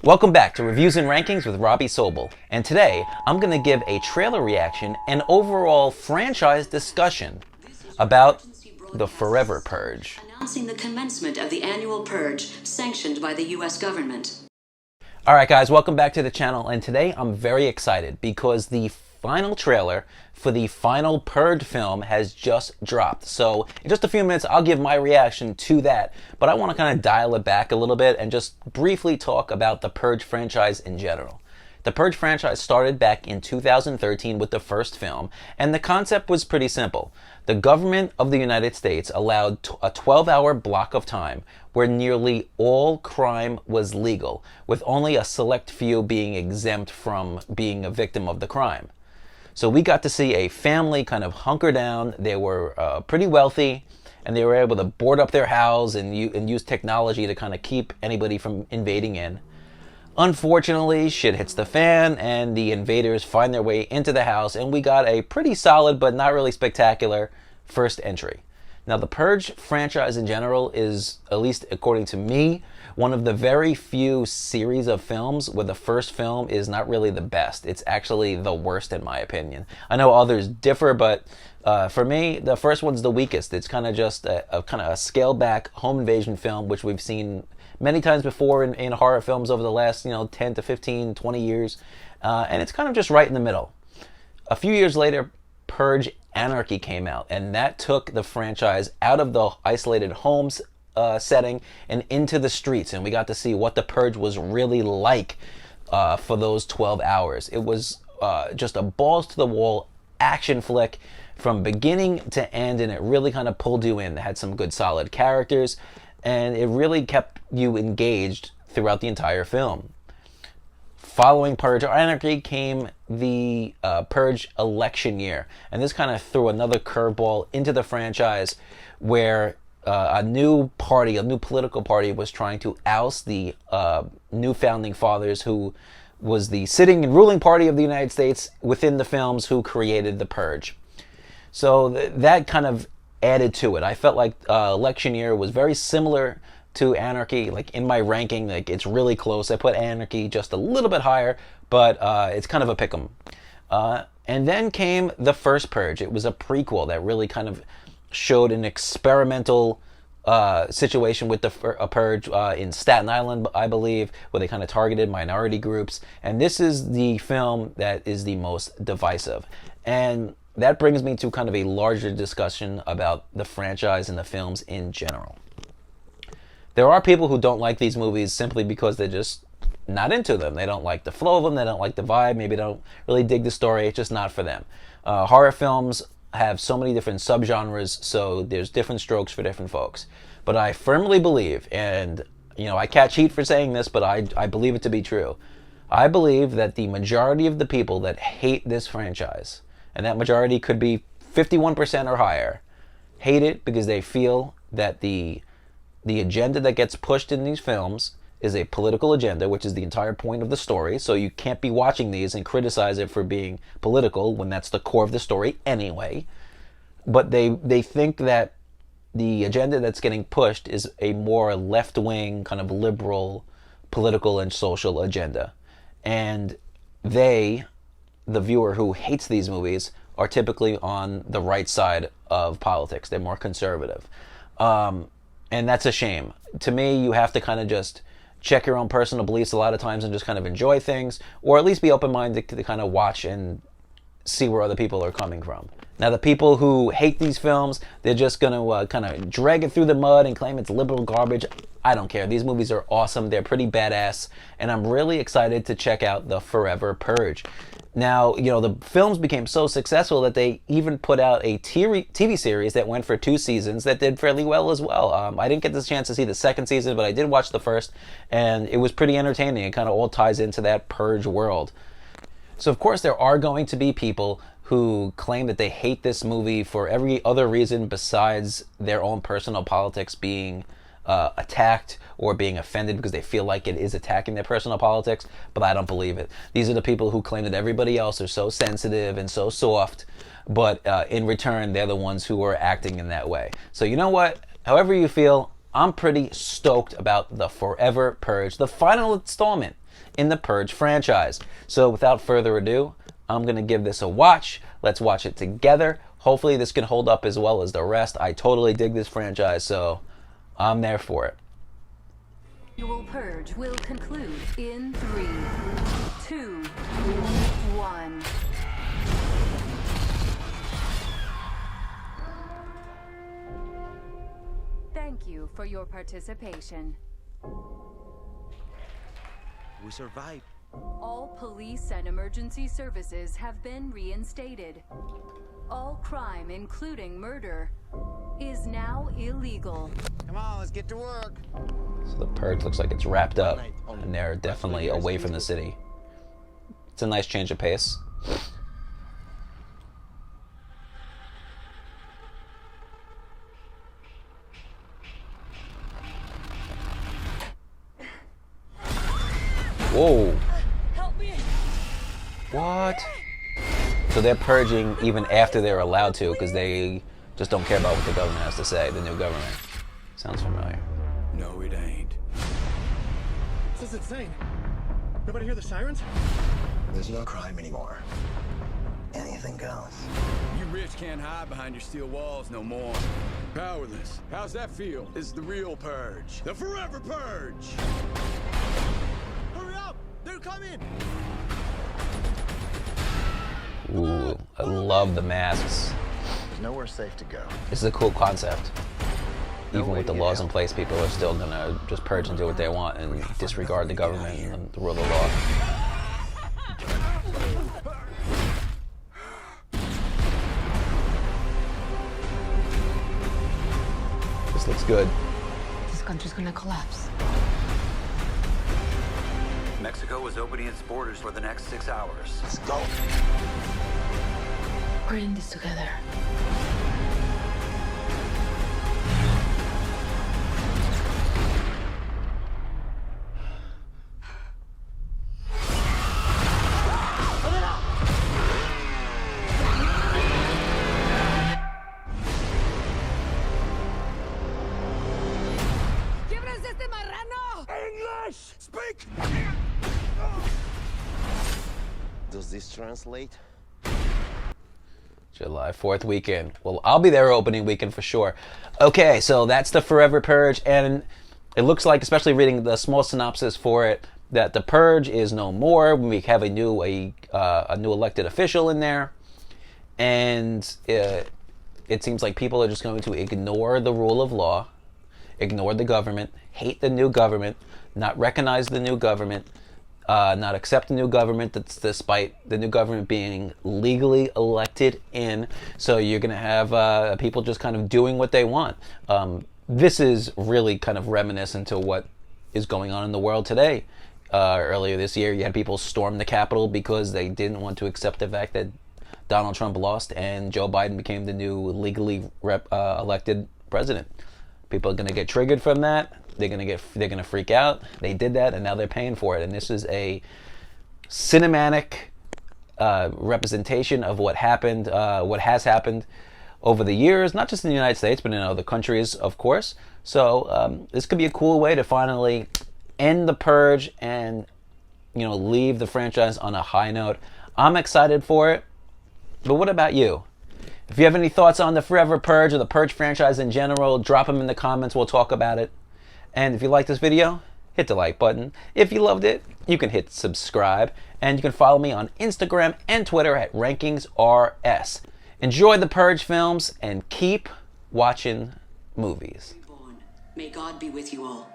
Welcome back to Reviews and Rankings with Robbie Sobel, and today I'm going to give a trailer reaction and overall franchise discussion about the Forever Purge. Announcing the commencement of the annual purge sanctioned by the U.S. government. Alright guys, welcome back to the channel, and today I'm very excited because the final trailer for the final Purge film has just dropped. So in just a few minutes I'll give my reaction to that, but I want to kind of dial it back a little bit and just briefly talk about the Purge franchise in general. The Purge franchise started back in 2013 with the first film, and the concept was pretty simple. The government of the United States allowed a 12-hour block of time where nearly all crime was legal, with only a select few being exempt from being a victim of the crime. So we got to see a family kind of hunker down. They were pretty wealthy, and they were able to board up their house and use technology to kind of keep anybody from invading in. Unfortunately, shit hits the fan, and the invaders find their way into the house, and we got a pretty solid but not really spectacular first entry. Now, the Purge franchise in general is, at least according to me, one of the very few series of films where the first film is not really the best. It's actually the worst in my opinion. I know others differ, but for me, the first one's the weakest. It's kind of just a scaled back home invasion film, which we've seen many times before in horror films over the last 10 to 15, 20 years. And it's kind of just right in the middle. A few years later, Purge Anarchy came out, and that took the franchise out of the isolated homes setting and into the streets, and we got to see what the Purge was really like for those 12 hours. It was just a balls to the wall action flick from beginning to end, and it really kind of pulled you in. It had some good solid characters, and it really kept you engaged throughout the entire film. Following Purge Anarchy came the Purge election year, and this kind of threw another curveball into the franchise where a new political party was trying to oust the new founding fathers, who was the sitting and ruling party of the United States within the films, who created the Purge. So that kind of added to it. I felt like election year was very similar to Anarchy. Like in my ranking, like it's really close. I put Anarchy just a little bit higher, but it's kind of a pick 'em. And then came the first Purge. It was a prequel that really kind of showed an experimental situation with the Purge in Staten Island, I believe, where they kind of targeted minority groups. And this is the film that is the most divisive. And that brings me to kind of a larger discussion about the franchise and the films in general. There are people who don't like these movies simply because they're just not into them. They don't like the flow of them. They don't like the vibe. Maybe they don't really dig the story. It's just not for them. Horror films have so many different subgenres, so there's different strokes for different folks. But I firmly believe, and I catch heat for saying this, but I believe it to be true. I believe that the majority of the people that hate this franchise, and that majority could be 51% or higher, hate it because they feel that the agenda that gets pushed in these films is a political agenda, which is the entire point of the story. So you can't be watching these and criticize it for being political when that's the core of the story anyway. But they think that the agenda that's getting pushed is a more left-wing, kind of liberal, political and social agenda. And they, the viewer who hates these movies, are typically on the right side of politics. They're more conservative. And that's a shame. To me, you have to kind of just check your own personal beliefs a lot of times and just kind of enjoy things, or at least be open-minded to kind of watch and see where other people are coming from. Now, the people who hate these films, they're just going to kind of drag it through the mud and claim it's liberal garbage. I don't care. These movies are awesome. They're pretty badass, and I'm really excited to check out the Forever Purge. Now, the films became so successful that they even put out a TV series that went for 2 seasons that did fairly well as well. I didn't get the chance to see the second season, but I did watch the first, and it was pretty entertaining. It kind of all ties into that Purge world. So, of course, there are going to be people who claim that they hate this movie for every other reason besides their own personal politics being attacked or being offended because they feel like it is attacking their personal politics, but I don't believe it. These are the people who claim that everybody else are so sensitive and so soft, but in return, they're the ones who are acting in that way. So you know what? However you feel, I'm pretty stoked about the Forever Purge, the final installment in the Purge franchise. So without further ado, I'm going to give this a watch. Let's watch it together. Hopefully this can hold up as well as the rest. I totally dig this franchise, so I'm there for it. Annual Purge will conclude in 3, 2, 1. Thank you for your participation. We survived. All police and emergency services have been reinstated. All crime, including murder, is now illegal. Come on, let's get to work. So the Purge looks like it's wrapped up, and they're definitely away from the city. It's a nice change of pace. Whoa. Help me! What? So they're purging even after they're allowed to, because they just don't care about what the government has to say, the new government. Sounds familiar. No, it ain't. This is insane. Nobody hear the sirens? There's no crime anymore. Anything goes. You rich can't hide behind your steel walls no more. Powerless. How's that feel? This is the real purge. The Forever Purge! Hurry up! They're coming! Ooh, I love the masks. There's nowhere safe to go. This is a cool concept. No Even way with the to get laws help. in place, people are still gonna just purge and do what they want and disregard the government and the rule of law. This looks good. This country's gonna collapse. Mexico is opening its borders for the next 6 hours. Let's go. We're in this together. English! Speak! Does this translate? July 4th weekend. Well, I'll be there opening weekend for sure. Okay, so that's the Forever Purge, and it looks like, especially reading the small synopsis for it, that the Purge is no more. We have a new elected official in there, and it seems like people are just going to ignore the rule of law, ignore the government, hate the new government, not recognize the new government, not accept the new government, that's despite the new government being legally elected in. So you're going to have people just kind of doing what they want. This is really kind of reminiscent to what is going on in the world today. Earlier this year, you had people storm the Capitol because they didn't want to accept the fact that Donald Trump lost and Joe Biden became the new legally elected president. People are going to get triggered from that. They're going to freak out. They did that, and now they're paying for it. And this is a cinematic representation of what happened, what has happened over the years, not just in the United States, but in other countries, of course. So this could be a cool way to finally end the Purge and, leave the franchise on a high note. I'm excited for it. But what about you? If you have any thoughts on the Forever Purge or the Purge franchise in general, drop them in the comments. We'll talk about it. And if you like this video, hit the like button. If you loved it, you can hit subscribe. And you can follow me on Instagram and Twitter at RankingsRS. Enjoy the Purge films and keep watching movies. May God be with you all.